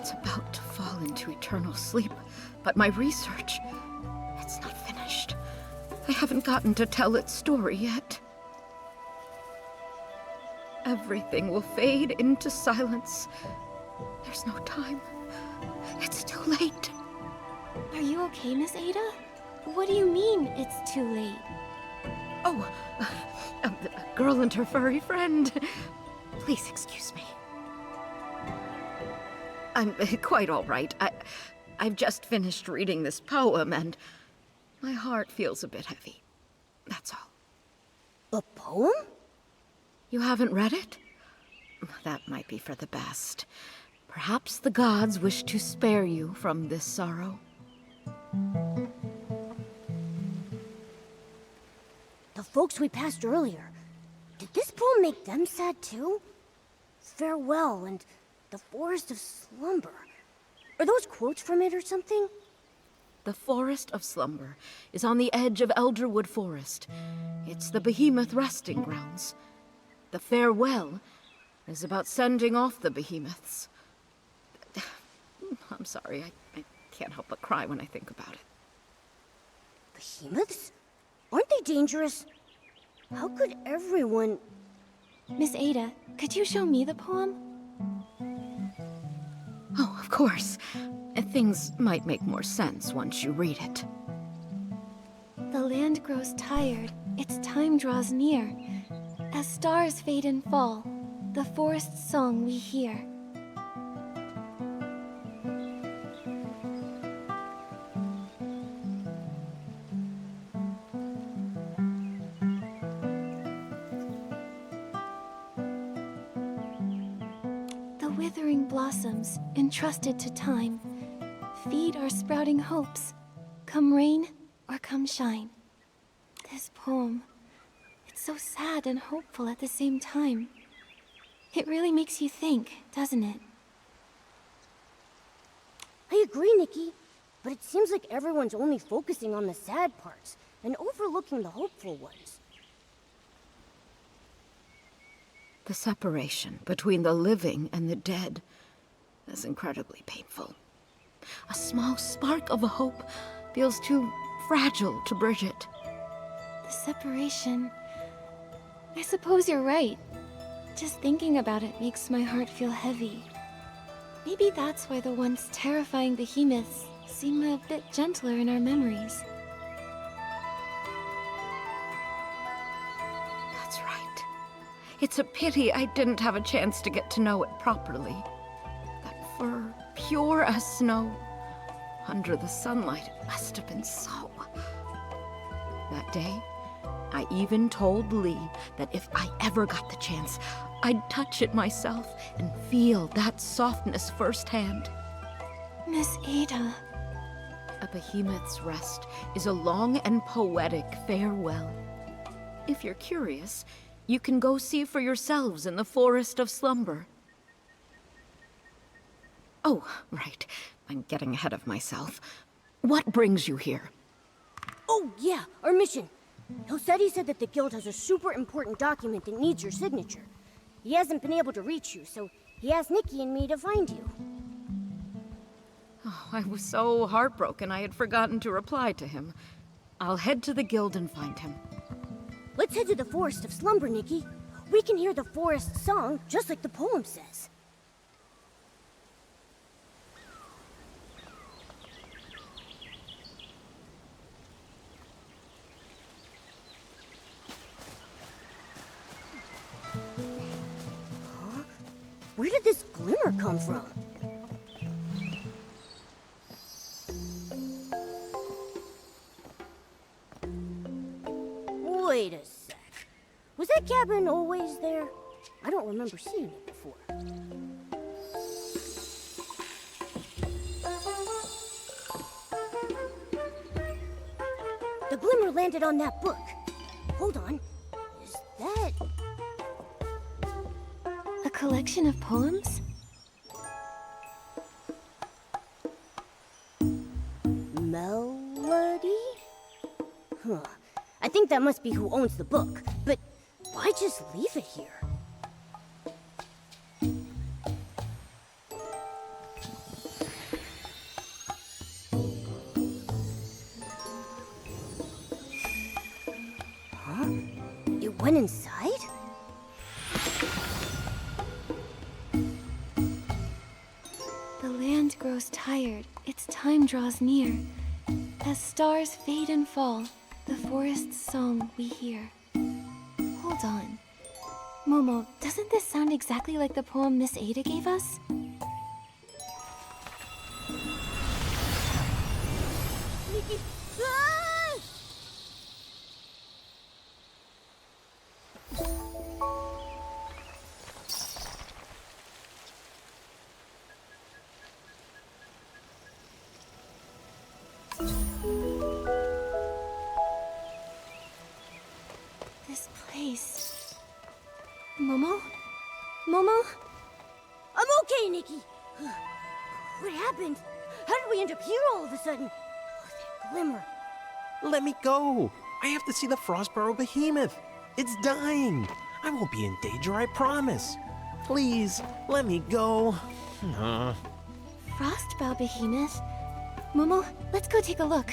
It's about to fall into eternal sleep, but my research, it's not finished. I haven't gotten to tell its story yet. Everything will fade into silence. There's no time. It's too late. Are you okay, Miss Ada? What do you mean, it's too late? Oh, a girl and her furry friend. Please excuse me. I'm quite all right. I've just finished reading this poem, and my heart feels a bit heavy. That's all. A poem? You haven't read it? That might be for the best. Perhaps the gods wish to spare you from this sorrow. The folks we passed earlier, did this poem make them sad too? Farewell and the Forest of Slumber. Are those quotes from it or something? The Forest of Slumber is on the edge of Elderwood Forest. It's the behemoth resting grounds. The farewell is about sending off the behemoths. I'm sorry, I can't help but cry when I think about it. Behemoths? Aren't they dangerous? How could everyone... Miss Ada, could you show me the poem? Oh, of course. Things might make more sense once you read it. The land grows tired, its time draws near. As stars fade and fall, the forest's song we hear. The withering blossoms, entrusted to time, feed our sprouting hopes, come rain or come shine. This poem, it's so sad and hopeful at the same time. It really makes you think, doesn't it? I agree, Nikki, but it seems like everyone's only focusing on the sad parts and overlooking the hopeful ones. The separation between the living and the dead is incredibly painful. A small spark of hope feels too fragile to bridge it. The separation... I suppose you're right. Just thinking about it makes my heart feel heavy. Maybe that's why the once terrifying behemoths seem a bit gentler in our memories. That's right. It's a pity I didn't have a chance to get to know it properly. That fur, pure as snow. Under the sunlight, it must have been so. That day, I even told 𝕂 that if I ever got the chance, I'd touch it myself and feel that softness firsthand. Miss Ada... A behemoth's rest is a long and poetic farewell. If you're curious, you can go see for yourselves in the Forest of Slumber. Oh, right. I'm getting ahead of myself. What brings you here? Oh, yeah, our mission. 𝐻𝑒𝓁𝑒 said that the guild has a super important document that needs your signature. He hasn't been able to reach you, so he asked Nikki and me to find you. Oh, I was so heartbroken I had forgotten to reply to him. I'll head to the guild and find him. Let's head to the Forest of Slumber, Nikki. We can hear the forest song just like the poem says. Where did this glimmer come from? Wait a sec. Was that cabin always there? I don't remember seeing it before. The glimmer landed on that book. Hold on. Is that... A collection of poems? Melody? Huh. I think that must be who owns the book, but why just leave it here? Huh? It went inside? The land grows tired, its time draws near. As stars fade and fall, the forest's song we hear. Hold on. Momo, doesn't this sound exactly like the poem Miss Ada gave us? Nikki! Ah! This place... Momo? Momo? I'm okay, Nikki! What happened? How did we end up here all of a sudden? Oh, that glimmer. Let me go. I have to see the 𝐹്𝑒 𝑅𝒾𝓁𝓁𝒾𝓂. It's dying. I won't be in danger, I promise. Please, let me go. 𝐹്𝑒 𝑅𝒾𝓁𝓁𝒾𝓂? Momo, let's go take a look.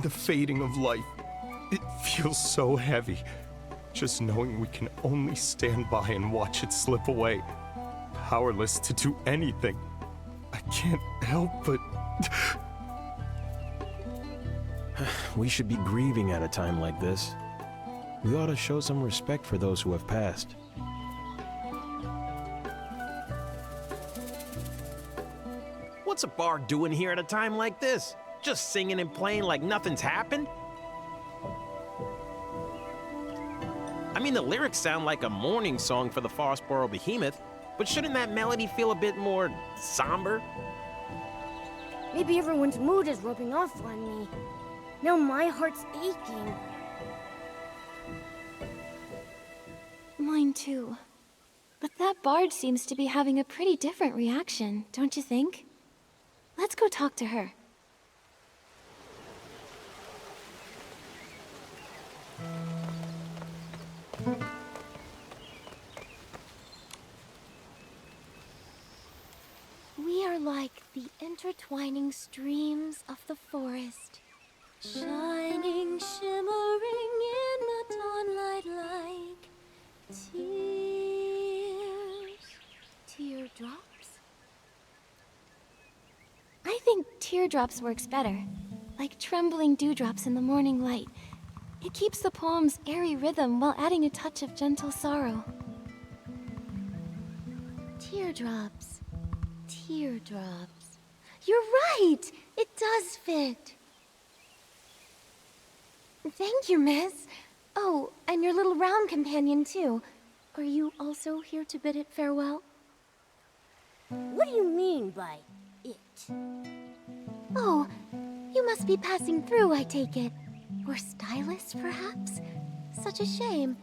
The fading of life. It feels so heavy. Just knowing we can only stand by and watch it slip away. Powerless to do anything. I can't help but... We should be grieving at a time like this. We ought to show some respect for those who have passed. What's a bard doing here at a time like this? Just singing and playing like nothing's happened? I mean, the lyrics sound like a mourning song for the 𝐹്𝑒 𝑅𝒾𝓁𝓁𝒾𝓂, but shouldn't that melody feel a bit more somber? Maybe everyone's mood is rubbing off on me. Now my heart's aching. Mine too. But that bard seems to be having a pretty different reaction, don't you think? Let's go talk to her. We are like the intertwining streams of the forest, shining, shimmering in the dawnlight like tears. Teardrops? I think teardrops works better, like trembling dewdrops in the morning light. It keeps the poem's airy rhythm while adding a touch of gentle sorrow. Teardrops. Teardrops. You're right! It does fit. Thank you, miss. Oh, and your little round companion, too. Are you also here to bid it farewell? What do you mean by it? Oh, you must be passing through, I take it. Or stylist, perhaps? Such a shame.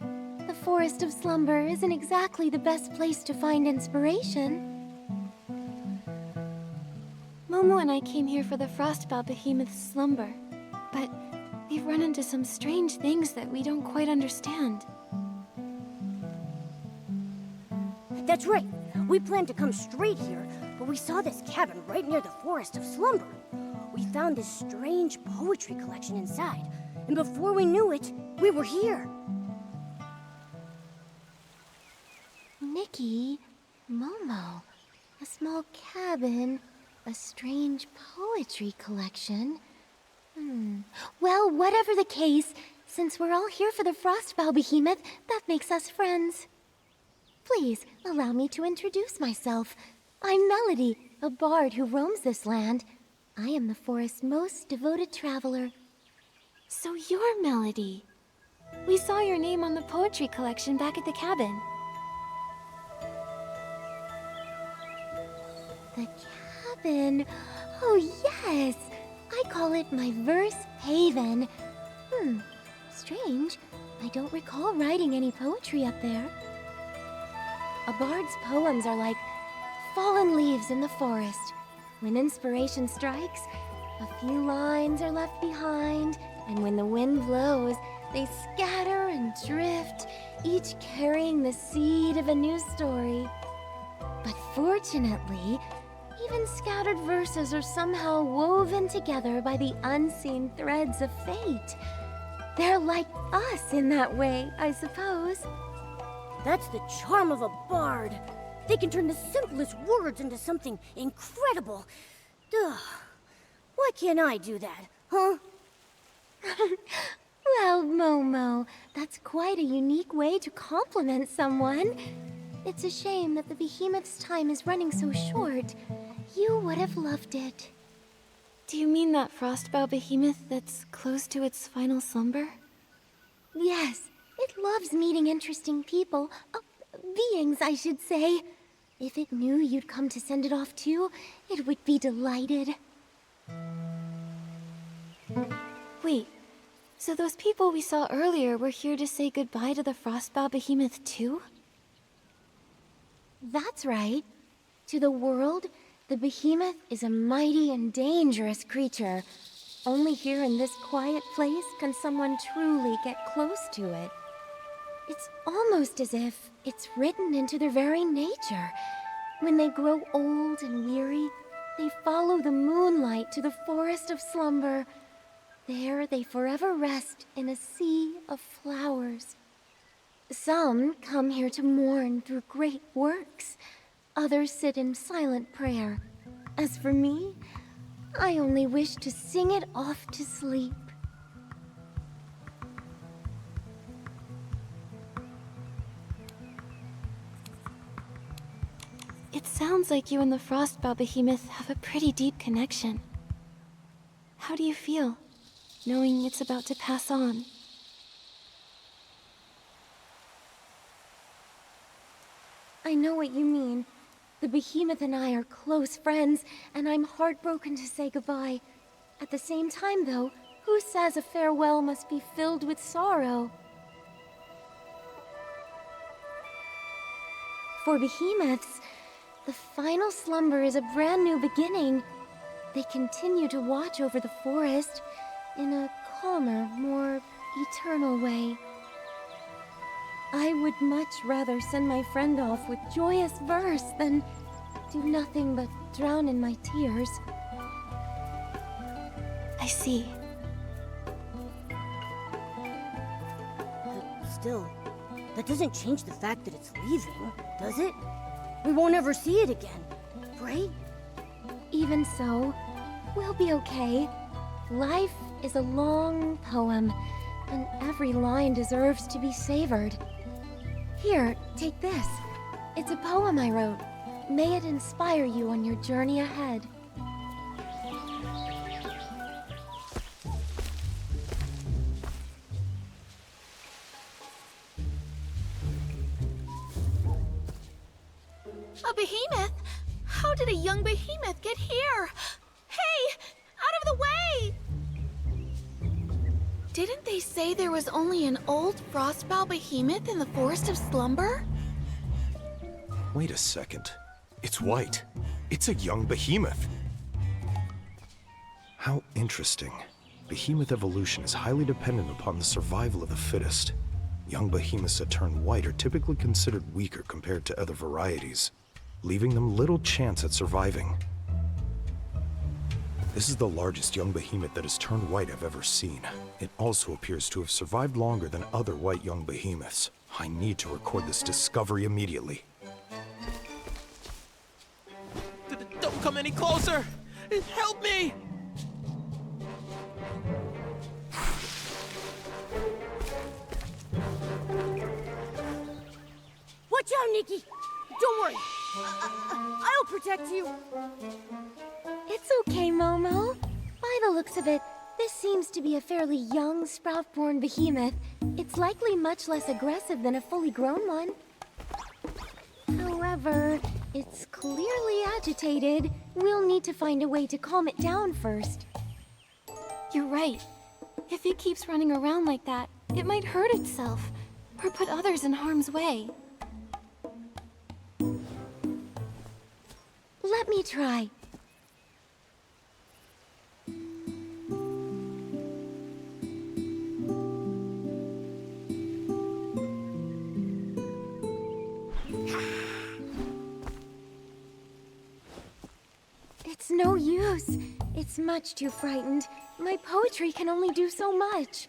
The Forest of Slumber isn't exactly the best place to find inspiration. Momo and I came here for the 𝐹്𝑒 𝑅𝒾𝓁𝓁𝒾𝓂's slumber, but we've run into some strange things that we don't quite understand. That's right. We planned to come straight here, but we saw this cabin right near the Forest of Slumber. We found this strange poetry collection inside, and before we knew it, we were here. Nikki, Momo, a small cabin, a strange poetry collection. Well, whatever the case, since we're all here for the 𝐹്𝑒 𝑅𝒾𝓁𝓁𝒾𝓂, that makes us friends. Please, allow me to introduce myself. I'm Melody, a bard who roams this land. I am the forest's most devoted traveler. So you're Melody. We saw your name on the poetry collection back at the cabin. The cabin? Oh, yes! I call it my verse haven. Strange. I don't recall writing any poetry up there. A bard's poems are like fallen leaves in the forest. When inspiration strikes, a few lines are left behind, and when the wind blows, they scatter and drift, each carrying the seed of a new story. But fortunately, Even scattered verses are somehow woven together by the unseen threads of fate. They're like us in that way, I suppose. That's the charm of a bard. They can turn the simplest words into something incredible. Duh. Why can't I do that, huh? Well, Momo, that's quite a unique way to compliment someone. It's a shame that the behemoth's time is running so short. You would have loved it. Do you mean that frostbow behemoth that's close to its final slumber? Yes, it loves meeting interesting people. Beings, I should say. If it knew you'd come to send it off too, it would be delighted. Wait, so those people we saw earlier were here to say goodbye to the frostbow behemoth too? That's right. To the world, the behemoth is a mighty and dangerous creature. Only here in this quiet place can someone truly get close to it. It's almost as if it's written into their very nature. When they grow old and weary, they follow the moonlight to the forest of slumber. There they forever rest in a sea of flowers. Some come here to mourn through great works. Others sit in silent prayer. As for me, I only wish to sing it off to sleep. It sounds like you and the frostbow behemoth have a pretty deep connection. How do you feel, knowing it's about to pass on? I know what you mean. The behemoth and I are close friends, and I'm heartbroken to say goodbye. At the same time, though, who says a farewell must be filled with sorrow? For behemoths, the final slumber is a brand new beginning. They continue to watch over the forest in a calmer, more eternal way. I would much rather send my friend off with joyous verse than do nothing but drown in my tears. I see. But still, that doesn't change the fact that it's leaving, does it? We won't ever see it again, right? Even so, we'll be okay. Life is a long poem, and every line deserves to be savored. Here, take this. It's a poem I wrote. May it inspire you on your journey ahead. A behemoth? How did a young behemoth get here? Hey! Out of the way! Didn't they say there was only an old frostbow behemoth in the Forest of Slumber? Wait a second. It's white. It's a young behemoth. How interesting. Behemoth evolution is highly dependent upon the survival of the fittest. Young behemoths that turn white are typically considered weaker compared to other varieties, leaving them little chance at surviving. This is the largest young behemoth that has turned white I've ever seen. It also appears to have survived longer than other white young behemoths. I need to record this discovery immediately. Don't come any closer! Help me! Watch out, Nikki! Don't worry. I'll protect you. It's okay, Momo. By the looks of it, this seems to be a fairly young, sprout-born behemoth. It's likely much less aggressive than a fully grown one. However, it's clearly agitated. We'll need to find a way to calm it down first. You're right. If it keeps running around like that, it might hurt itself, or put others in harm's way. Let me try. gross. It's much too frightened. My poetry can only do so much.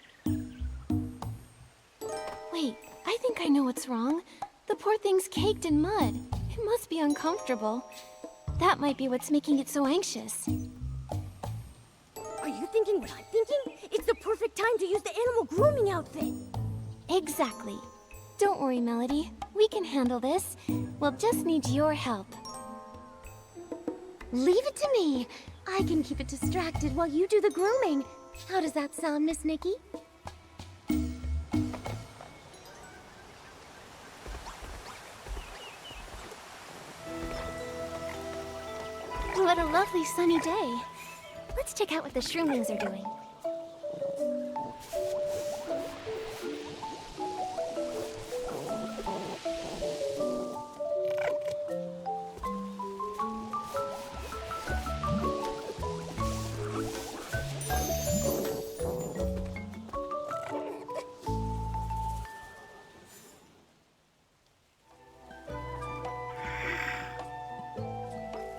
Wait, I think I know what's wrong. The poor thing's caked in mud. It must be uncomfortable. That might be what's making it so anxious. Are you thinking what I'm thinking? It's the perfect time to use the animal grooming outfit. Exactly. Don't worry, Melody. We can handle this. We'll just need your help. Leave it to me. I can keep it distracted while you do the grooming. How does that sound, Miss Nikki? What a lovely sunny day. Let's check out what the shroomlings are doing.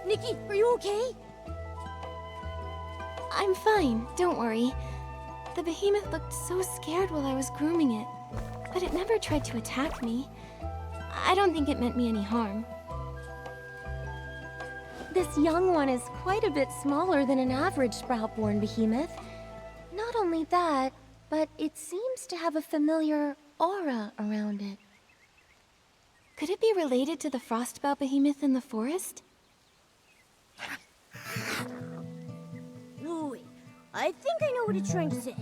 Nikki, are you okay? I'm fine, don't worry. The behemoth looked so scared while I was grooming it, but it never tried to attack me. I don't think it meant me any harm. This young one is quite a bit smaller than an average sprout-born behemoth. Not only that, but it seems to have a familiar aura around it. Could it be related to the frostbow behemoth in the forest? Wait, I think I know what it's trying to say.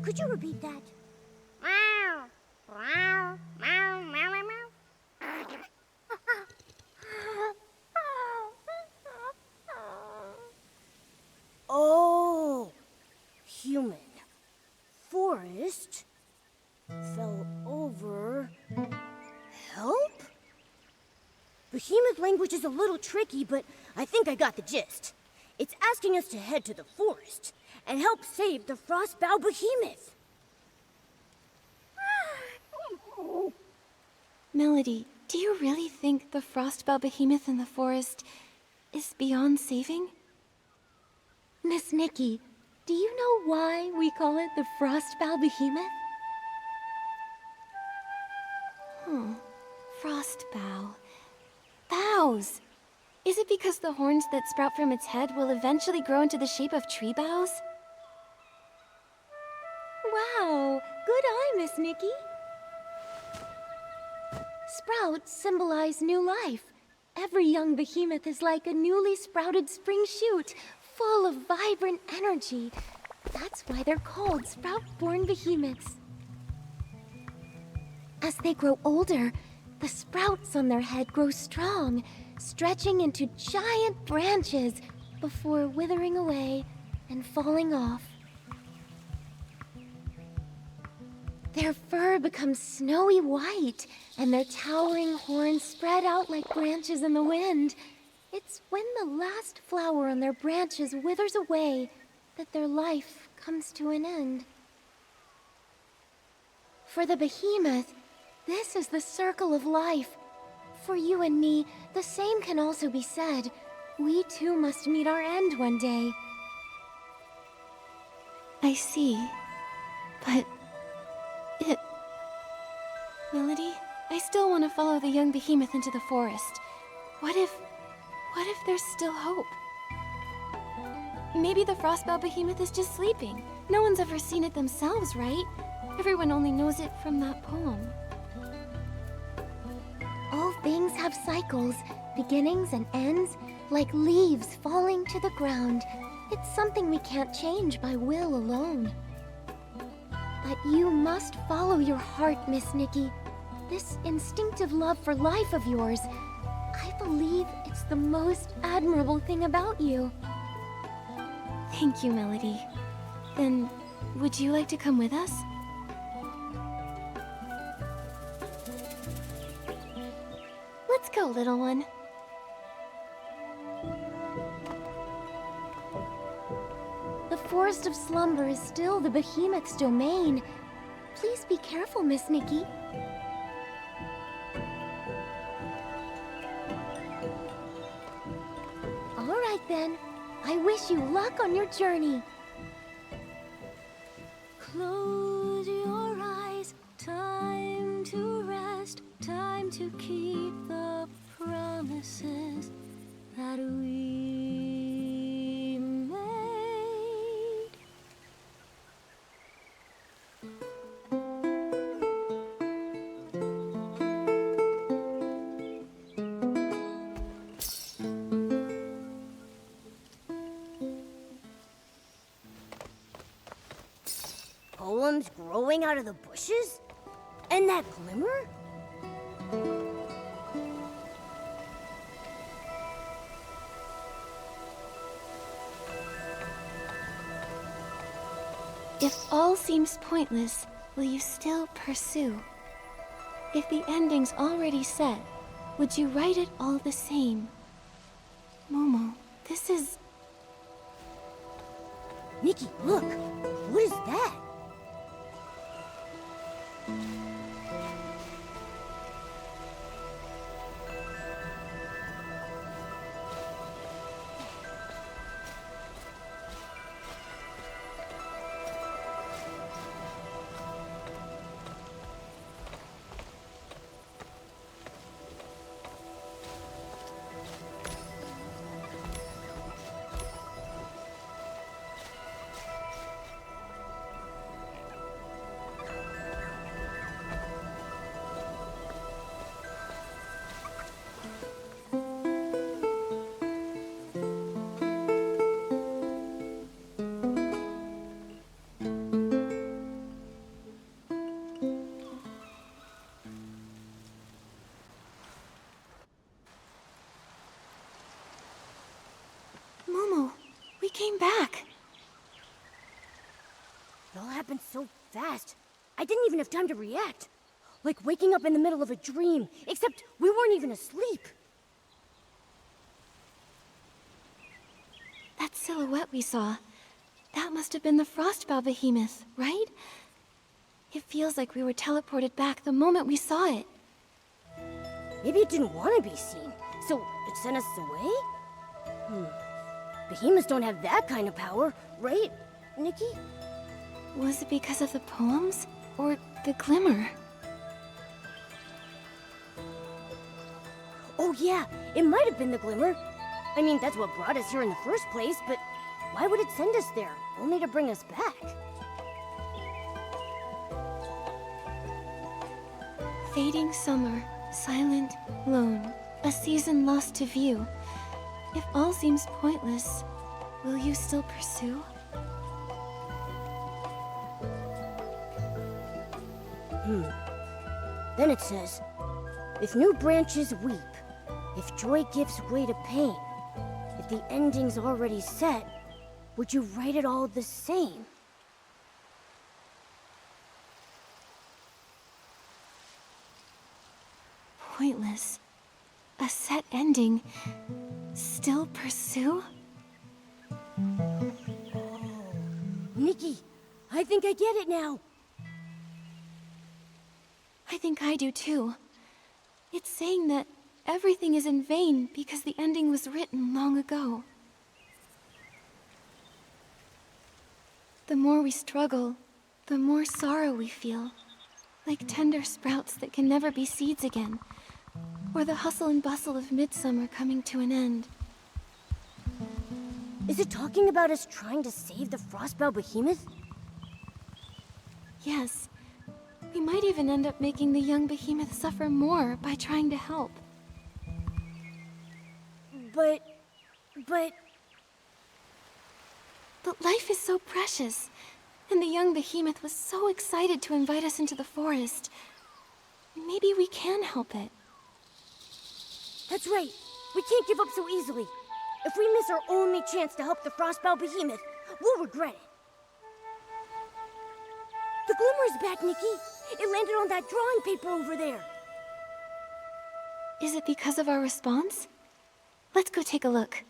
Could you repeat that? Meow, meow, meow, meow, meow. Oh, human. Forest. Fell over. Help? Behemoth language is a little tricky, but I think I got the gist. It's asking us to head to the forest and help save the frostbow behemoth. Melody, do you really think the frostbow behemoth in the forest is beyond saving? Miss Nikki, do you know why we call it the frostbow behemoth? Frostbow. Boughs! Is it because the horns that sprout from its head will eventually grow into the shape of tree boughs? Wow! Good eye, Miss Nikki! Sprouts symbolize new life. Every young behemoth is like a newly sprouted spring shoot, full of vibrant energy. That's why they're called sprout-born behemoths. As they grow older, the sprouts on their head grow strong, stretching into giant branches before withering away and falling off. Their fur becomes snowy white, and their towering horns spread out like branches in the wind. It's when the last flower on their branches withers away that their life comes to an end. For the behemoth, this is the circle of life. For you and me, the same can also be said. We too must meet our end one day. I see. But... Melody, I still want to follow the young behemoth into the forest. What if there's still hope? Maybe the frostbow behemoth is just sleeping. No one's ever seen it themselves, right? Everyone only knows it from that poem. All things have cycles, beginnings and ends, like leaves falling to the ground. It's something we can't change by will alone. But you must follow your heart, Miss Nikki. This instinctive love for life of yours, I believe it's the most admirable thing about you. Thank you, Melody. Then, would you like to come with us? Let's go, little one. The Forest of Slumber is still the behemoth's domain. Please be careful, Miss Nikki. All right, then. I wish you luck on your journey. Close your eyes, time to rest, time to keep the promises that we made. Poems growing out of the bushes? And that glimmer? If all seems pointless, will you still pursue? If the ending's already set, would you write it all the same? Momo, this is... Nikki, look! What is that? Momo, we came back. It all happened so fast. I didn't even have time to react. Like waking up in the middle of a dream, except we weren't even asleep. That silhouette we saw, that must have been the Frostbow behemoth, right? It feels like we were teleported back the moment we saw it. Maybe it didn't want to be seen, so it sent us away? Behemoths don't have that kind of power, right, Nikki? Was it because of the poems? Or the glimmer? Oh yeah, it might have been the glimmer. I mean, that's what brought us here in the first place, but why would it send us there, only to bring us back? Fading summer, silent, lone, a season lost to view. If all seems pointless, will you still pursue? Then it says, if new branches weep, if joy gives way to pain, if the ending's already set, would you write it all the same? Pointless. A set ending. Still pursue? Nikki, I think I get it now. I think I do too. It's saying that everything is in vain because the ending was written long ago. The more we struggle, the more sorrow we feel. Like tender sprouts that can never be seeds again. Or the hustle and bustle of midsummer coming to an end. Is it talking about us trying to save the Frostbow behemoth? Yes. We might even end up making the young behemoth suffer more by trying to help. But... But life is so precious, and the young behemoth was so excited to invite us into the forest. Maybe we can help it. That's right. We can't give up so easily. If we miss our only chance to help the Frostbow behemoth, we'll regret it. The glimmer's back, Nikki. It landed on that drawing paper over there. Is it because of our response? Let's go take a look.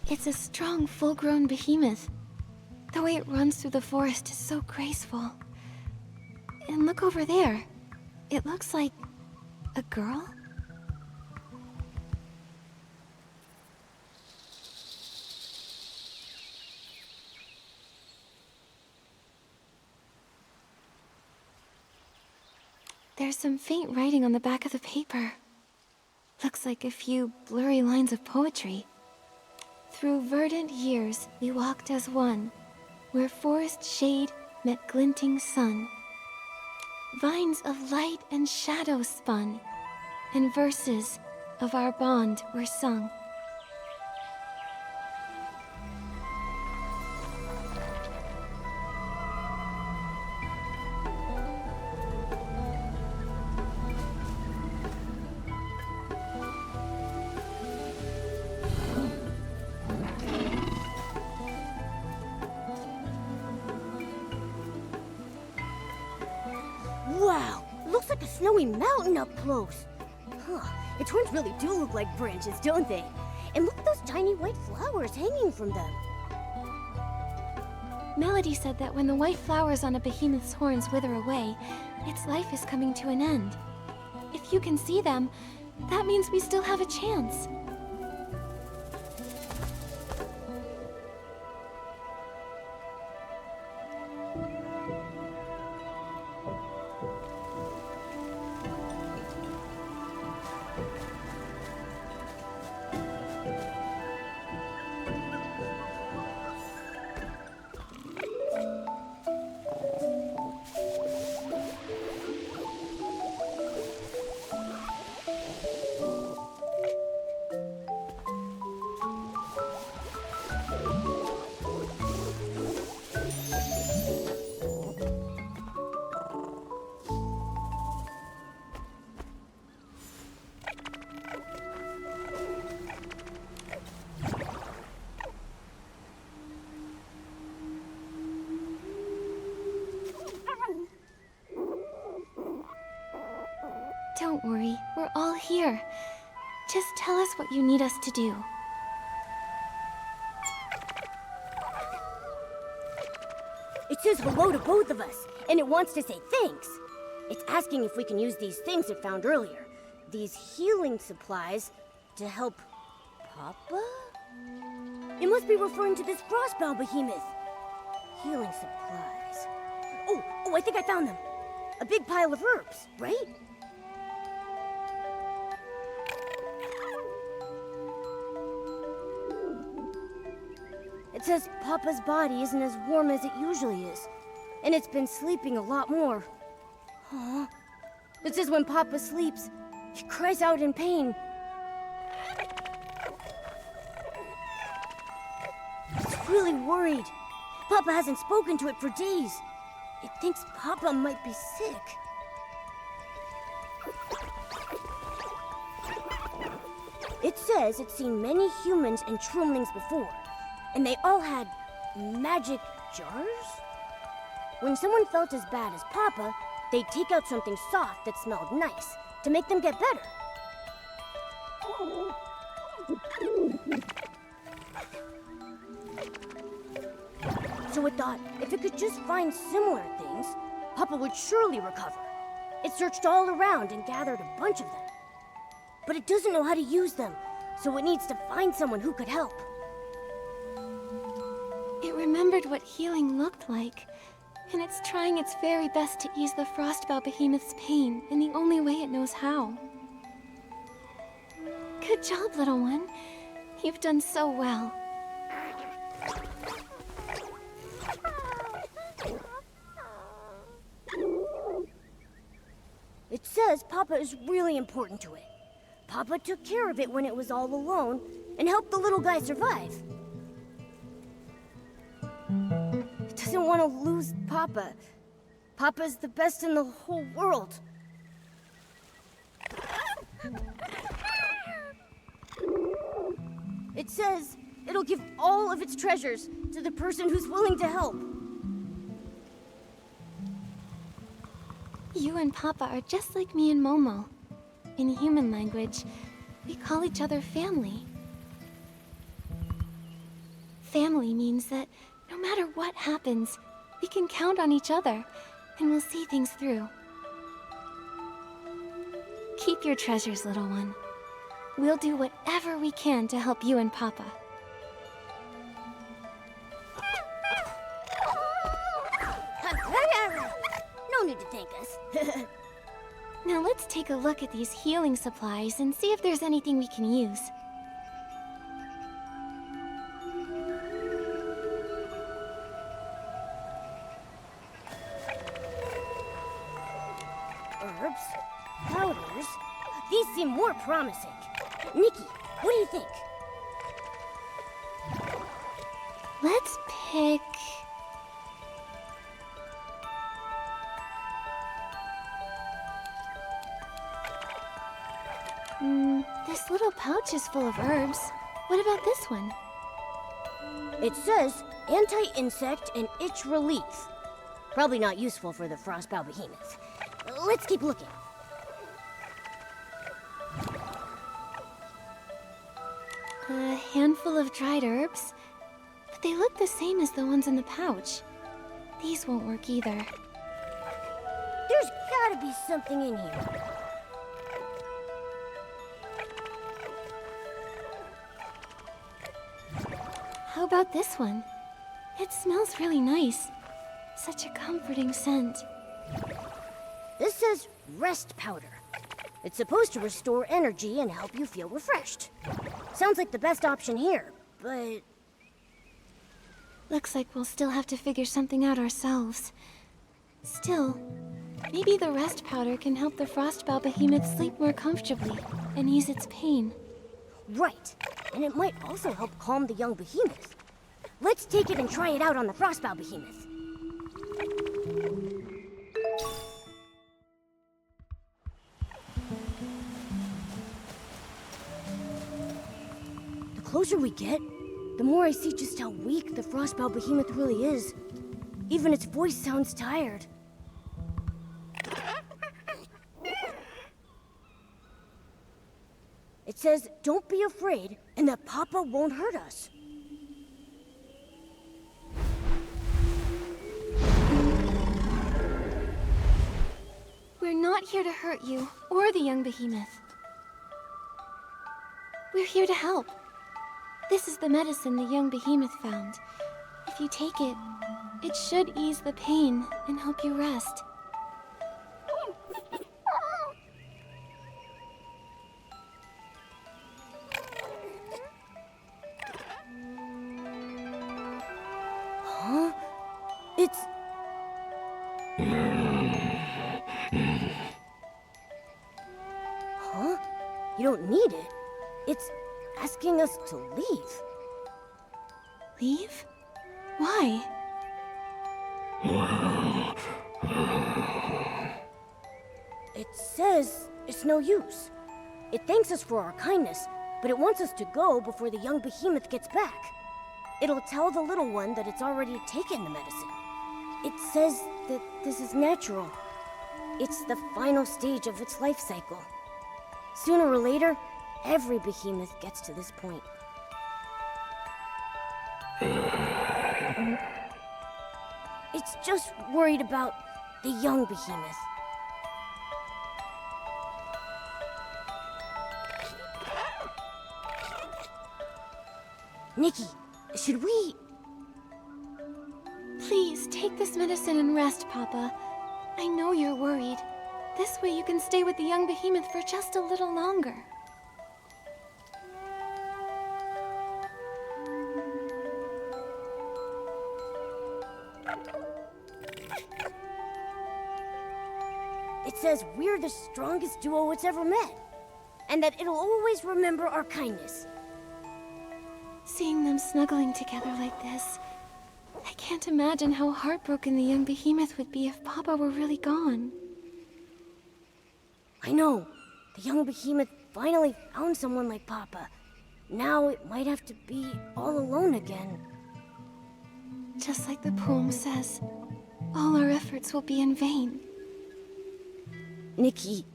It's a strong, full-grown behemoth. The way it runs through the forest is so graceful. And look over there. It looks like a girl? There's some faint writing on the back of the paper. Looks like a few blurry lines of poetry. Through verdant years we walked as one, where forest shade met glinting sun. Vines of light and shadow spun, and verses of our bond were sung. Wow, looks like a snowy mountain up close. Huh, its horns really do look like branches, don't they? And look at those tiny white flowers hanging from them. Melody said that when the white flowers on a behemoth's horns wither away, its life is coming to an end. If you can see them, that means we still have a chance. Don't worry, we're all here. Just tell us what you need us to do. It says hello to both of us, and it wants to say thanks. It's asking if we can use these things it found earlier, these healing supplies, to help Papa? It must be referring to this crossbow behemoth. Healing supplies. Oh, I think I found them. A big pile of herbs, right? It says Papa's body isn't as warm as it usually is, and it's been sleeping a lot more. Huh? It says when Papa sleeps, he cries out in pain. It's really worried. Papa hasn't spoken to it for days. It thinks Papa might be sick. It says it's seen many humans and 𝕁𝕦𝕔𝓙𝓚 before, and they all had magic jars? When someone felt as bad as Papa, they'd take out something soft that smelled nice to make them get better. So it thought if it could just find similar things, Papa would surely recover. It searched all around and gathered a bunch of them. But it doesn't know how to use them, so it needs to find someone who could help. It remembered what healing looked like, and it's trying its very best to ease the Frostbow behemoth's pain in the only way it knows how. Good job, little one. You've done so well. It says Papa is really important to it. Papa took care of it when it was all alone and helped the little guy survive. It doesn't want to lose Papa. Papa's the best in the whole world. It says it'll give all of its treasures to the person who's willing to help. You and Papa are just like me and Momo. In human language, we call each other family. Family means that No matter what happens, we can count on each other, and we'll see things through. Keep your treasures, little one. We'll do whatever we can to help you and Papa. No need to thank us. Now let's take a look at these healing supplies and see if there's anything we can use. Herbs, powders. These seem more promising. Nikki, what do you think? Let's pick... this little pouch is full of herbs. What about this one? It says anti-insect and itch relief. Probably not useful for the frostbow behemoth. Let's keep looking. A handful of dried herbs, but they look the same as the ones in the pouch. These won't work either. There's gotta be something in here. How about this one? It smells really nice. Such a comforting scent. This says rest powder. It's supposed to restore energy and help you feel refreshed. Sounds like the best option here, but... Looks like we'll still have to figure something out ourselves. Still, maybe the rest powder can help the frostbow behemoth sleep more comfortably and ease its pain. Right, and it might also help calm the young behemoth. Let's take it and try it out on the frostbow behemoth. The closer we get, the more I see just how weak the frostbow behemoth really is. Even its voice sounds tired. It says, don't be afraid, and that Papa won't hurt us. We're not here to hurt you, or the young behemoth. We're here to help. This is the medicine the young behemoth found. If you take it, it should ease the pain and help you rest. Huh? It's... Huh? You don't need it. It's asking us to leave. Leave? Why? It says it's no use. It thanks us for our kindness, but it wants us to go before the young behemoth gets back. It'll tell the little one that it's already taken the medicine. It says that this is natural. It's the final stage of its life cycle. Sooner or later, every behemoth gets to this point. It's just worried about the young behemoth. Nikki, should we... Please, take this medicine and rest, Papa. I know you're worried. This way you can stay with the young behemoth for just a little longer. It says we're the strongest duo it's ever met, and that it'll always remember our kindness. Seeing them snuggling together like this, I can't imagine how heartbroken the young behemoth would be if Papa were really gone. I know. The young behemoth finally found someone like Papa. Now it might have to be all alone again. Just like the poem says, all our efforts will be in vain. Nikki.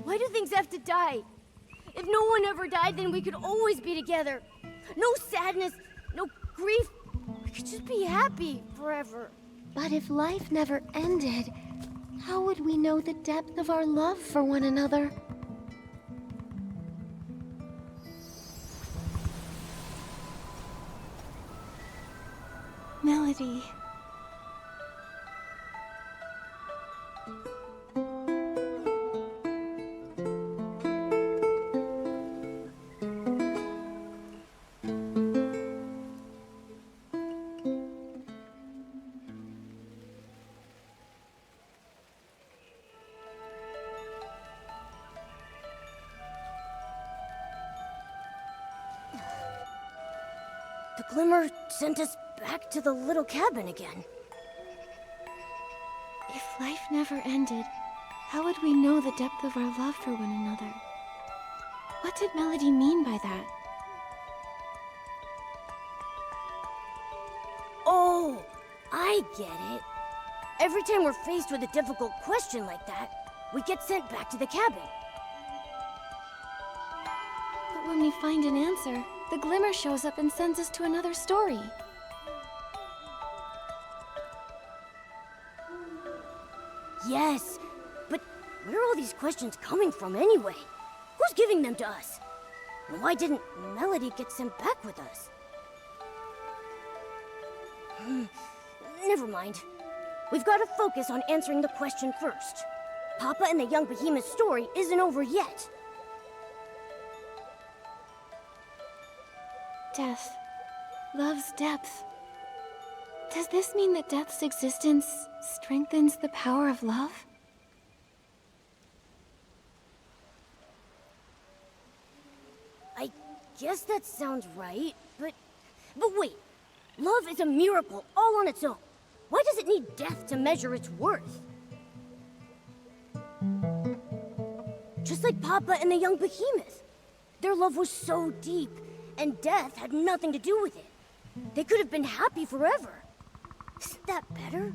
Why do things have to die? If no one ever died, then we could always be together. No sadness, no grief, we could just be happy forever. But if life never ended, how would we know the depth of our love for one another? Melody. The glimmer sent us back to the little cabin again. If life never ended, how would we know the depth of our love for one another? What did Melody mean by that? Oh, I get it. Every time we're faced with a difficult question like that, we get sent back to the cabin. But when we find an answer, the glimmer shows up and sends us to another story. Yes, but where are all these questions coming from anyway? Who's giving them to us? And why didn't Melody get sent back with us? Never mind. We've got to focus on answering the question first. Papa and the young behemoth's story isn't over yet. Death. Love's depth. Does this mean that death's existence strengthens the power of love? I guess that sounds right, but wait. Love is a miracle all on its own. Why does it need death to measure its worth? Just like Papa and the young behemoth. Their love was so deep, and death had nothing to do with it. They could have been happy forever. Isn't that better?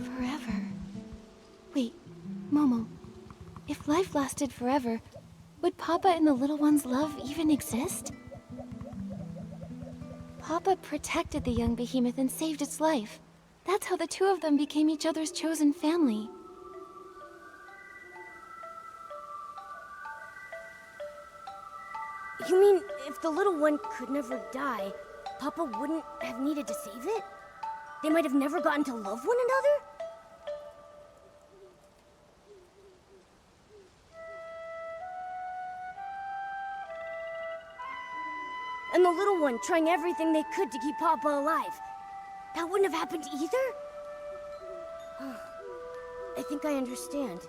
Forever. Wait, Momo. If life lasted forever, would Papa and the little one's love even exist? Papa protected the young behemoth and saved its life. That's how the two of them became each other's chosen family. You mean if the little one could never die, Papa wouldn't have needed to save it? They might have never gotten to love one another? And the little one trying everything they could to keep Papa alive. That wouldn't have happened either? I think I understand.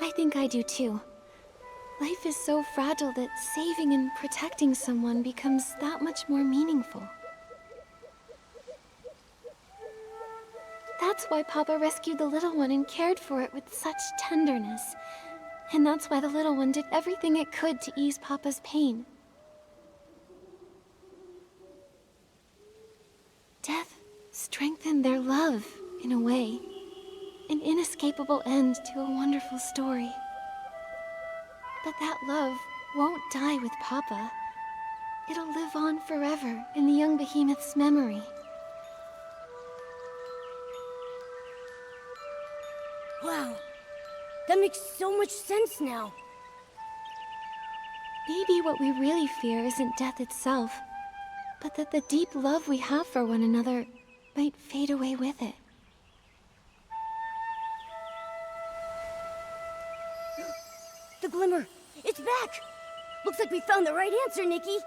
I think I do too. Life is so fragile that saving and protecting someone becomes that much more meaningful. That's why Papa rescued the little one and cared for it with such tenderness. And that's why the little one did everything it could to ease Papa's pain. Death strengthened their love, in a way. An inescapable end to a wonderful story. But that love won't die with Papa. It'll live on forever in the young behemoth's memory. Wow. That makes so much sense now. Maybe what we really fear isn't death itself, but that the deep love we have for one another might fade away with it. The glimmer! It's back! Looks like we found the right answer, Nikki!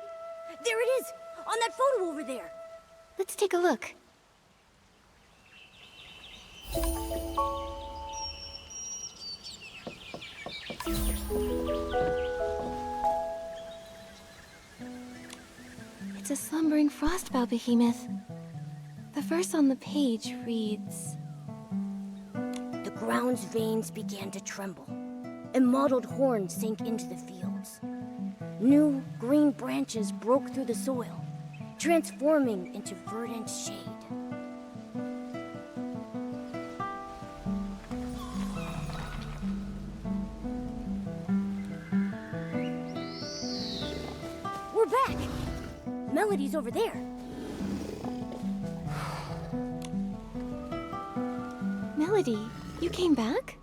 There it is! On that photo over there! Let's take a look. It's a slumbering frostbow behemoth. The verse on the page reads, The ground's veins began to tremble, and mottled horns sank into the fields. New, green branches broke through the soil, transforming into verdant shade. back! Melody's over there. Melody, you came back?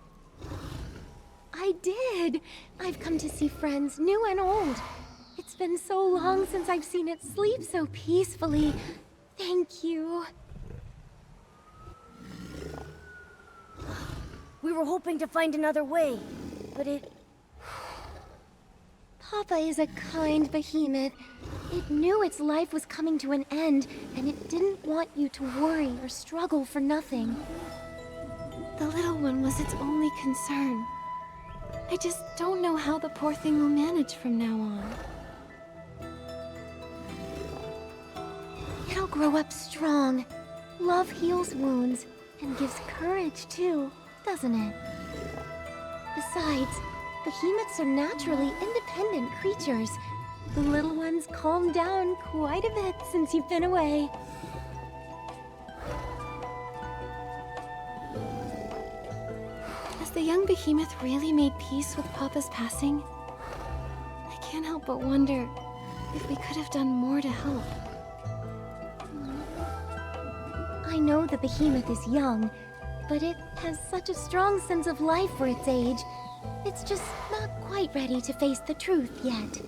I did. I've come to see friends, new and old. It's been so long since I've seen it sleep so peacefully. Thank you. We were hoping to find another way, but it... Papa is a kind behemoth. It knew its life was coming to an end, and it didn't want you to worry or struggle for nothing. The little one was its only concern. I just don't know how the poor thing will manage from now on. It'll grow up strong. Love heals wounds, and gives courage too, doesn't it? Besides, behemoths are naturally independent creatures. The little one's calmed down quite a bit since you've been away. Has the young behemoth really made peace with Papa's passing? I can't help but wonder if we could have done more to help. I know the behemoth is young, but it has such a strong sense of life for its age. It's just not quite ready to face the truth yet.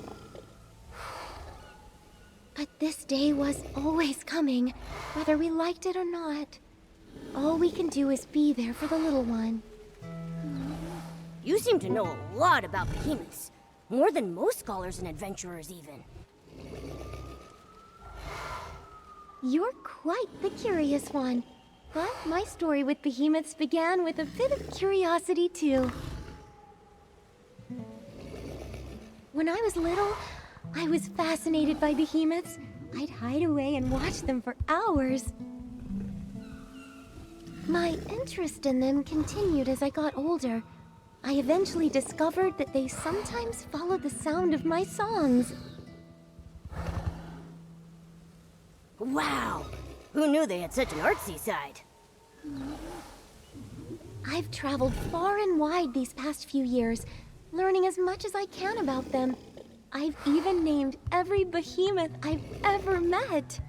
But this day was always coming, whether we liked it or not. All we can do is be there for the little one. You seem to know a lot about behemoths. More than most scholars and adventurers, even. You're quite the curious one. But my story with behemoths began with a bit of curiosity, too. When I was little, I was fascinated by behemoths. I'd hide away and watch them for hours. My interest in them continued as I got older. I eventually discovered that they sometimes followed the sound of my songs. Wow! Who knew they had such an artsy side? I've traveled far and wide these past few years, learning as much as I can about them. I've even named every behemoth I've ever met.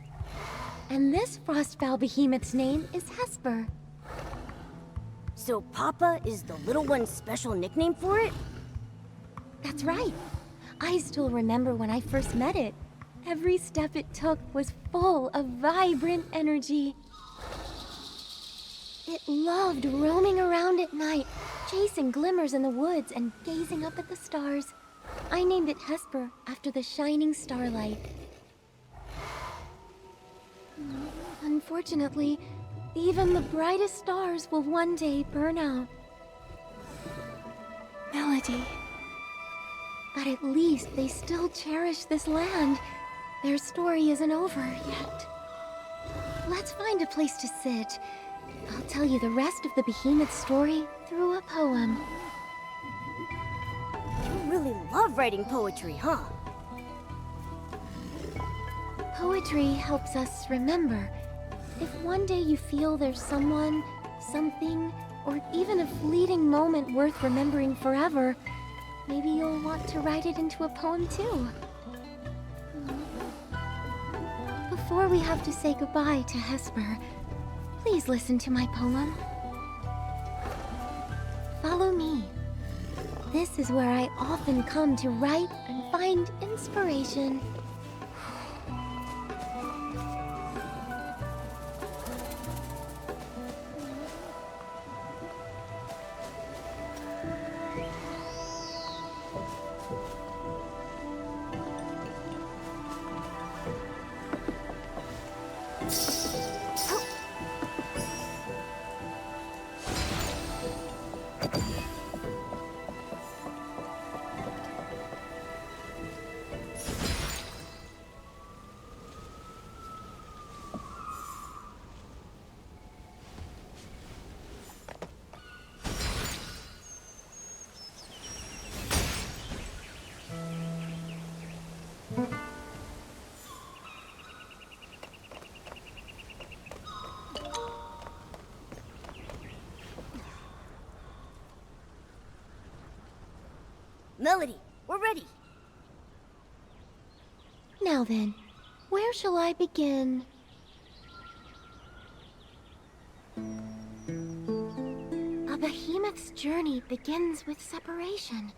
And this Frostbow behemoth's name is 𝐻𝑒𝓁𝑒. So Papa is the little one's special nickname for it? That's right. I still remember when I first met it. Every step it took was full of vibrant energy. It loved roaming around at night, chasing glimmers in the woods and gazing up at the stars. I named it 𝐻𝑒𝓁𝑒 after the shining starlight. Unfortunately, even the brightest stars will one day burn out. Melody. But at least they still cherish this land. Their story isn't over yet. Let's find a place to sit. I'll tell you the rest of the behemoth's story through a poem. You really love writing poetry, huh? Poetry helps us remember. If one day you feel there's someone, something, or even a fleeting moment worth remembering forever, maybe you'll want to write it into a poem too. Before we have to say goodbye to 𝐻𝑒𝓁𝑒, please listen to my poem. Follow me. This is where I often come to write and find inspiration. Melody, we're ready. Now then, where shall I begin? A behemoth's journey begins with separation.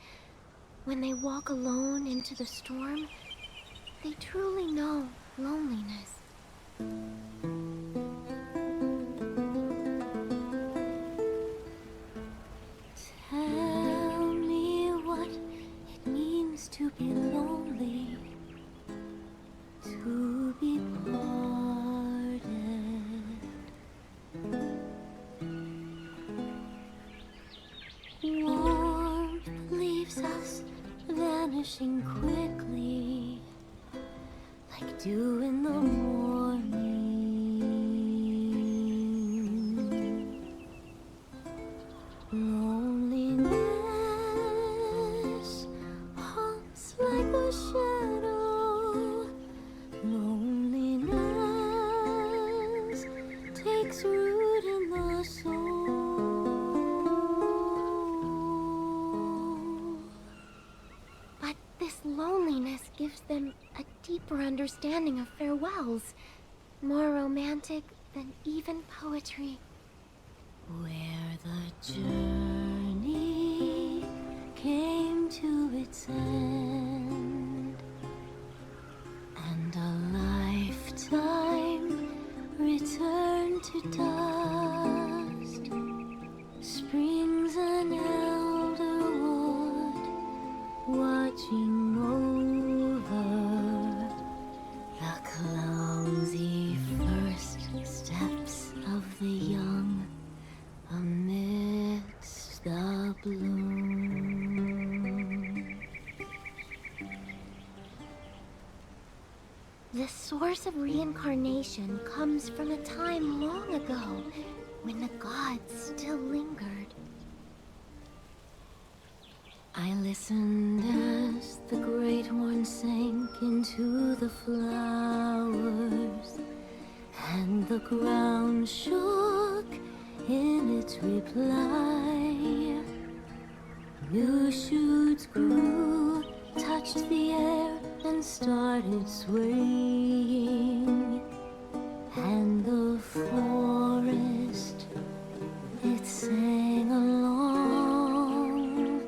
When they walk alone into the storm, they truly know loneliness. Tell me what it means to be lonely, to be parted. Warmth leaves us vanishing quickly, like dew in the morning. Loneliness haunts like a shadow. Loneliness takes root in the soul. But this loneliness gives them a deeper understanding of farewells, more romantic than even poetry. Where the journey came to its end, and a lifetime returned to dust, springs an elder wood, watching over the clumsy first steps of the young amidst the bloom. The source of reincarnation comes from a time long ago when the gods still lingered. I listened as the Great One sank into the flowers, and the ground shook in its reply. New shoots grew, touched the air, and started swaying. And the forest, it sang along.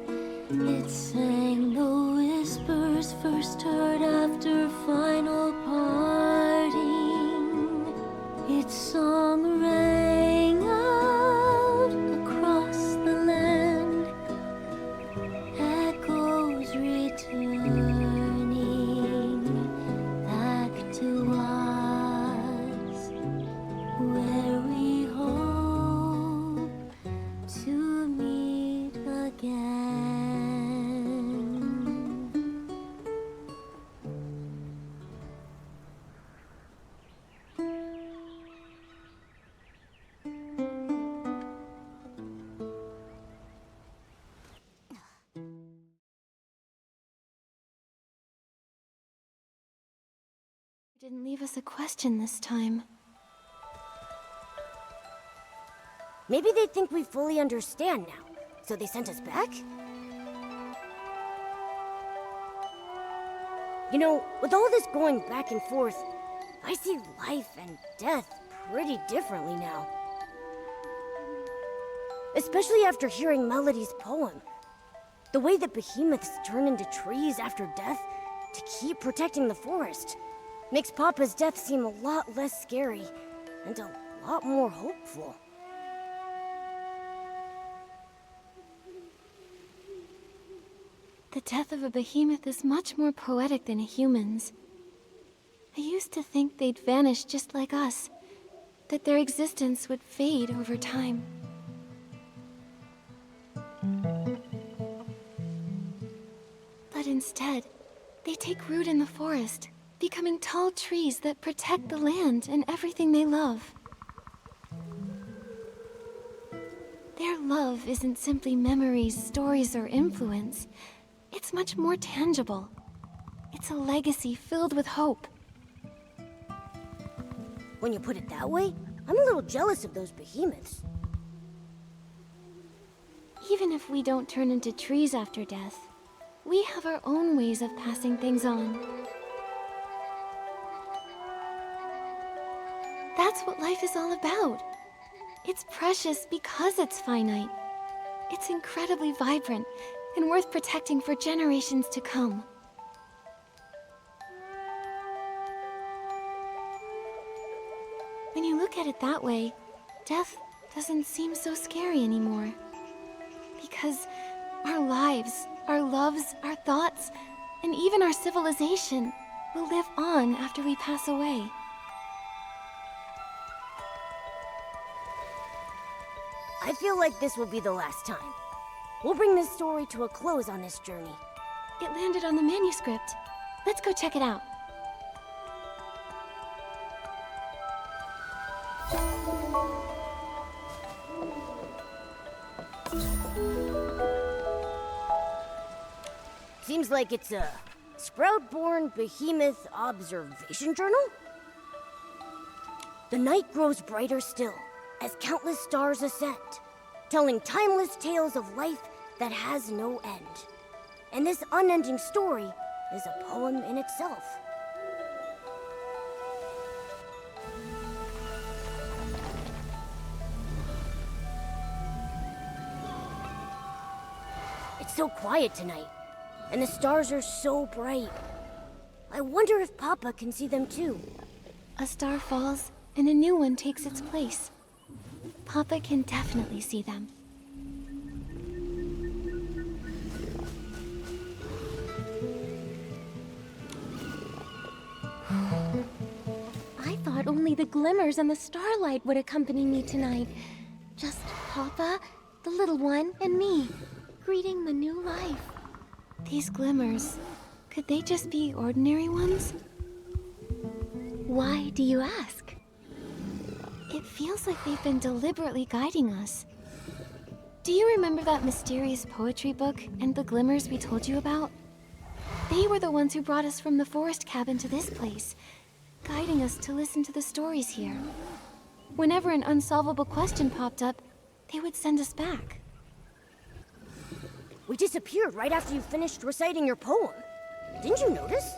It sang the whispers first heard after final parting. Its song rang out across the land, echoes returning back to us, where we hope to meet again. Didn't leave us a question this time. Maybe they think we fully understand now, so they sent us back? You know, with all this going back and forth, I see life and death pretty differently now. Especially after hearing Melody's poem. The way that behemoths turn into trees after death to keep protecting the forest makes Papa's death seem a lot less scary and a lot more hopeful. The death of a behemoth is much more poetic than humans. I used to think they'd vanish just like us, that their existence would fade over time. But instead, they take root in the forest, becoming tall trees that protect the land and everything they love. Their love isn't simply memories, stories, or influence. It's much more tangible. It's a legacy filled with hope. When you put it that way, I'm a little jealous of those behemoths. Even if we don't turn into trees after death, we have our own ways of passing things on. that's what life is all about. It's precious because it's finite. It's incredibly vibrant and worth protecting for generations to come. When you look at it that way, death doesn't seem so scary anymore. Because our lives, our loves, our thoughts, and even our civilization will live on after we pass away. I feel like this will be the last time. We'll bring this story to a close on this journey. It landed on the manuscript. Let's go check it out. Seems like it's a Sprout-born Behemoth observation journal? The night grows brighter still, as countless stars ascend, telling timeless tales of life that has no end. And this unending story is a poem in itself. It's so quiet tonight, and the stars are so bright. I wonder if Papa can see them too. A star falls, and a new one takes its place. Papa can definitely see them. I thought only the glimmers and the starlight would accompany me tonight. Just Papa, the little one, and me, greeting the new life. These glimmers, could they just be ordinary ones? Why do you ask? It feels like they've been deliberately guiding us. Do you remember that mysterious poetry book and the glimmers we told you about? They were the ones who brought us from the forest cabin to this place, guiding us to listen to the stories here. Whenever an unsolvable question popped up, they would send us back. We disappeared right after you finished reciting your poem. Didn't you notice?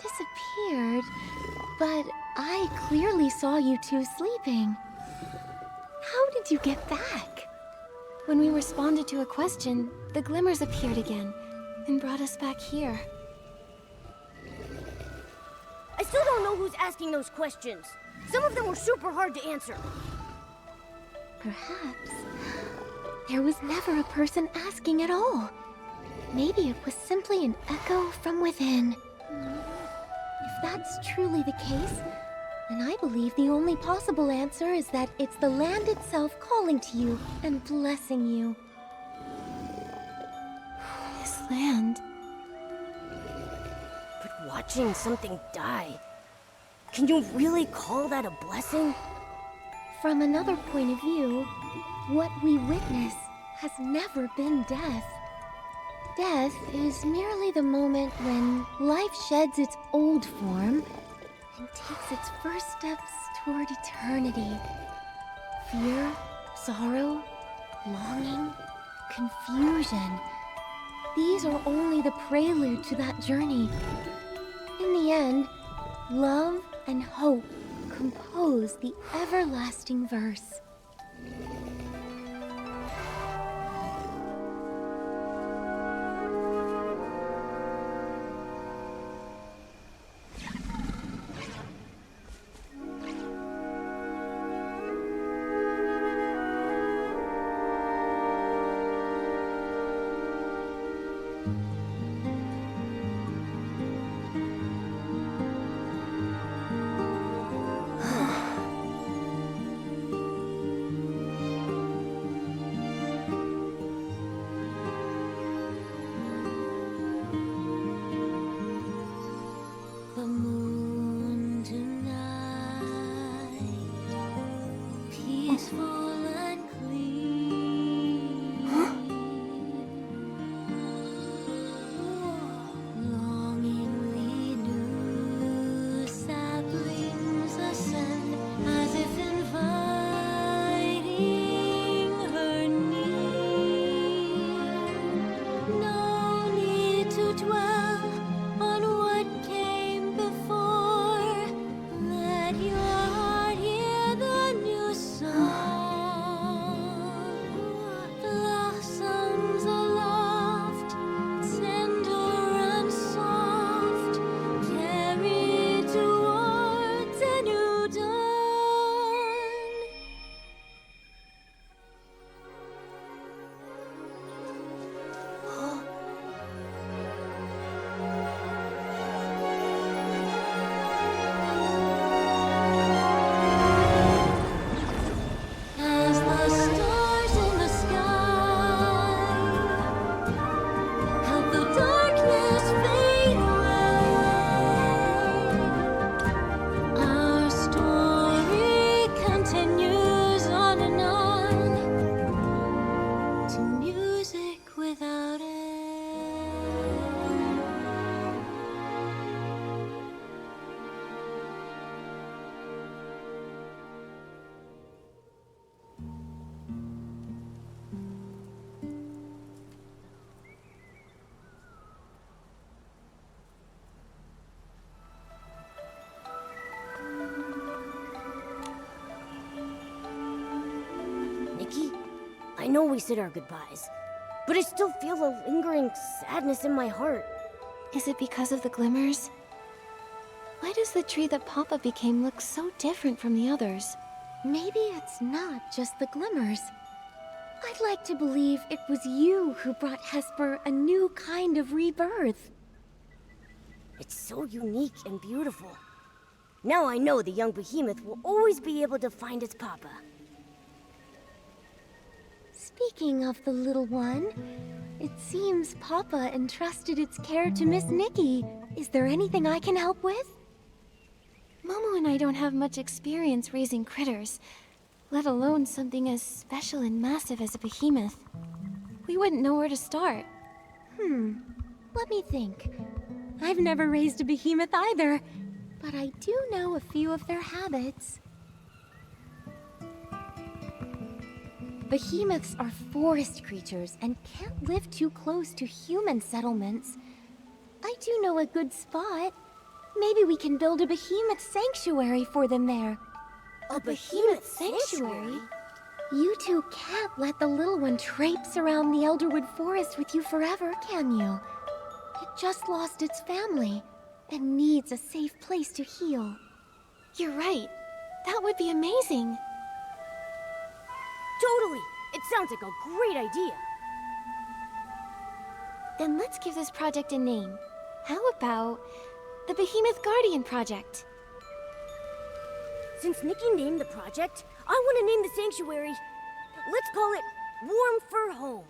Disappeared, but I clearly saw you two sleeping. How did you get back? When we responded to a question, the glimmers appeared again and brought us back here. I still don't know who's asking those questions. Some of them were super hard to answer. Perhaps there was never a person asking at all. Maybe it was simply an echo from within. If that's truly the case, then I believe the only possible answer is that it's the land itself calling to you and blessing you. This land. But watching something die, can you really call that a blessing? From another point of view, what we witness has never been death. Death is merely the moment when life sheds its old form and takes its first steps toward eternity. Fear, sorrow, longing, confusion. These are only the prelude to that journey. In the end, love and hope compose the everlasting verse. know we said our goodbyes, but I still feel a lingering sadness in my heart. Is it because of the glimmers? Why does the tree that Papa became look so different from the others? Maybe it's not just the glimmers. I'd like to believe it was you who brought 𝐻𝑒𝓁 a new kind of rebirth. It's so unique and beautiful. Now I know the young behemoth will always be able to find its papa. Speaking of the little one, it seems Papa entrusted its care to Miss Nikki. Is there anything I can help with? Momo and I don't have much experience raising critters, let alone something as special and massive as a behemoth. We wouldn't know where to start. Let me think. I've never raised a behemoth either, but I do know a few of their habits. Behemoths are forest creatures and can't live too close to human settlements. I do know a good spot. Maybe we can build a behemoth sanctuary for them there. A behemoth sanctuary? You two can't let the little one traipse around the Elderwood Forest with you forever, can you? It just lost its family and needs a safe place to heal. You're right. That would be amazing. Totally! It sounds like a great idea. Then let's give this project a name. How about the Behemoth Guardian Project? Since Nikki named the project, I want to name the sanctuary. Let's call it Warm Fur Home.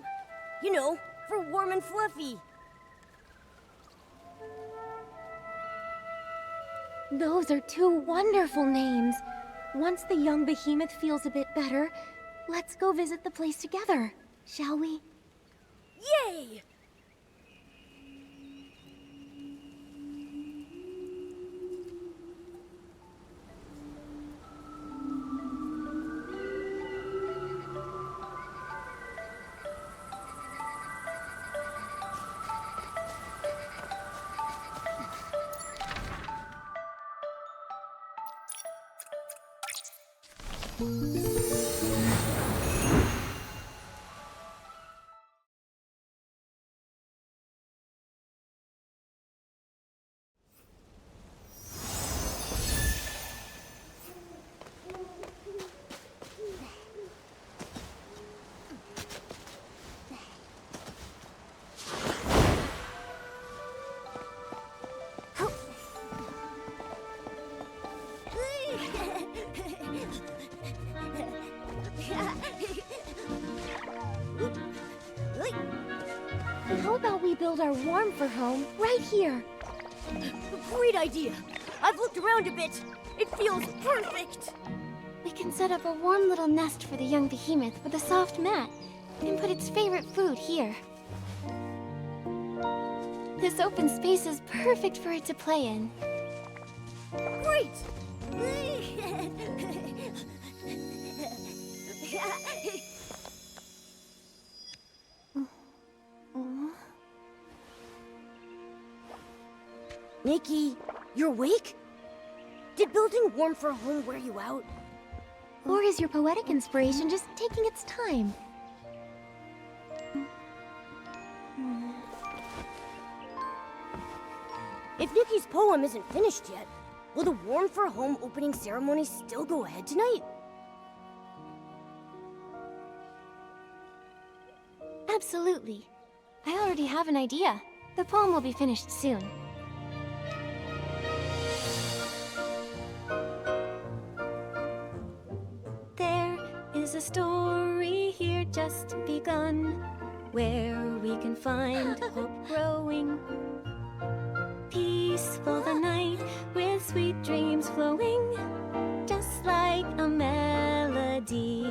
You know, for warm and fluffy. Those are two wonderful names. Once the young behemoth feels a bit better, let's go visit the place together, shall we? Yay! How about we build our warm fur home right here? Great idea! I've looked around a bit. It feels perfect! We can set up a warm little nest for the young behemoth with a soft mat and put its favorite food here. This open space is perfect for it to play in. Great! Nikki, you're awake? Did building warm for a home wear you out? Or is your poetic inspiration just taking its time? If Nikki's poem isn't finished yet, will the warm for home opening ceremony still go ahead tonight? Absolutely. I already have an idea. The poem will be finished soon. There is a story here just begun, where we can find hope growing. Peaceful the night with sweet dreams flowing, just like a melody.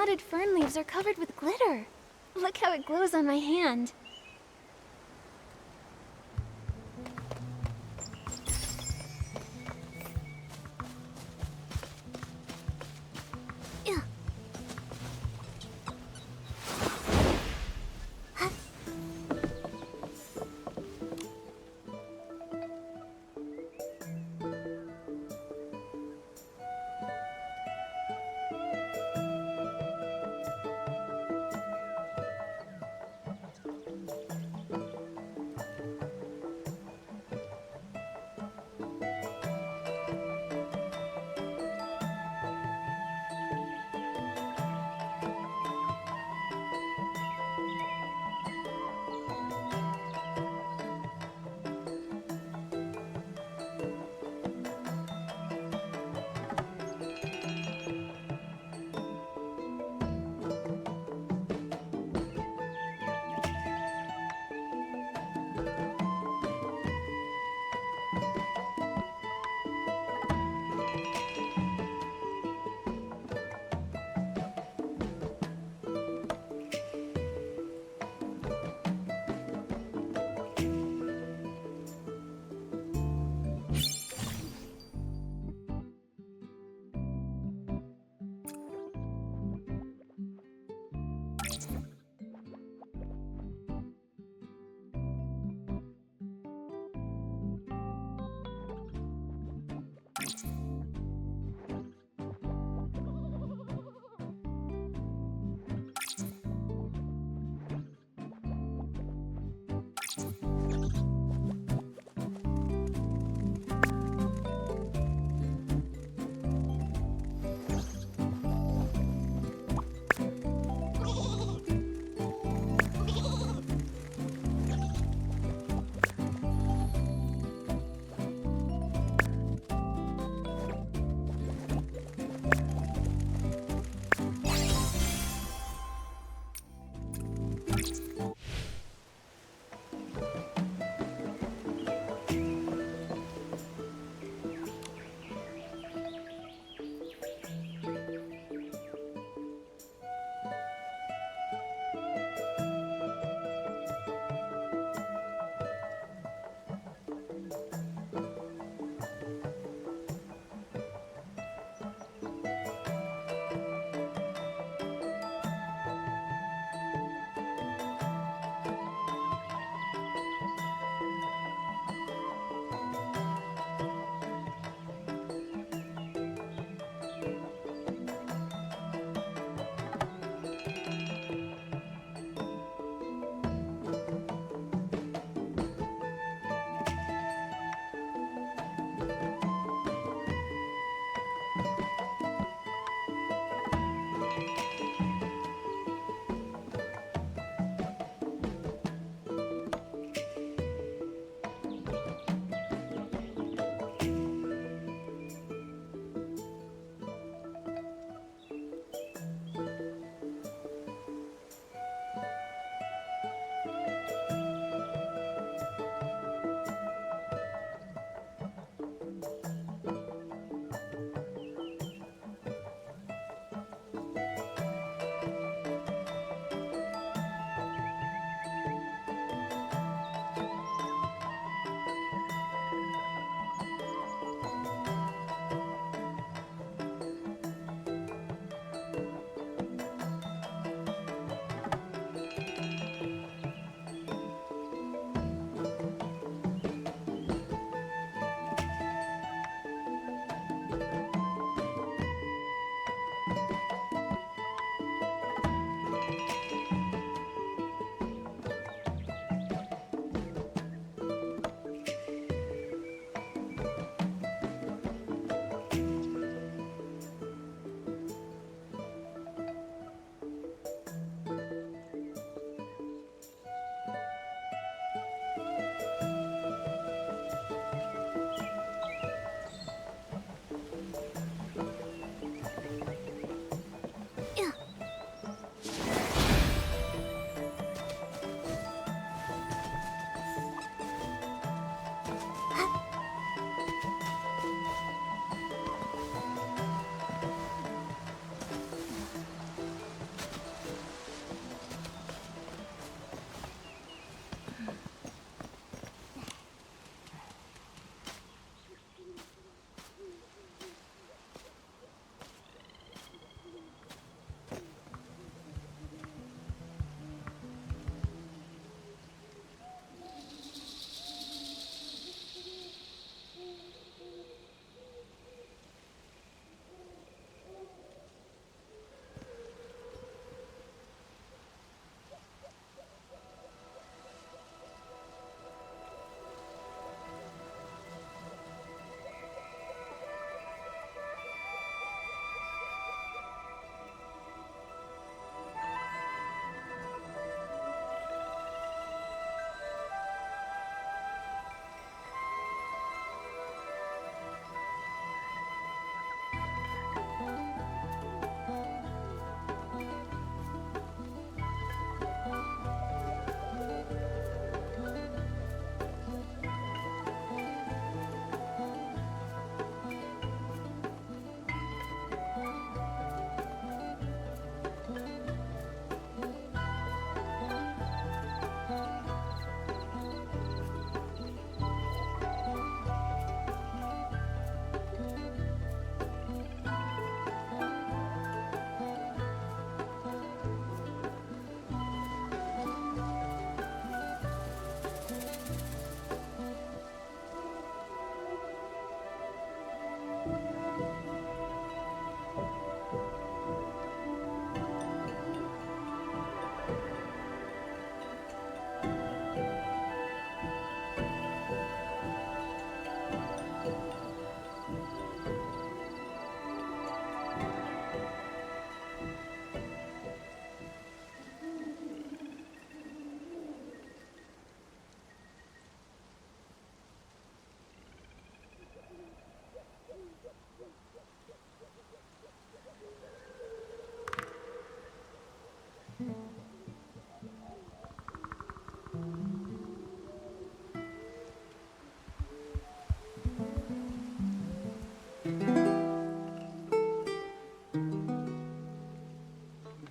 spotted fern leaves are covered with glitter. Look how it glows on my hand.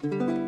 you.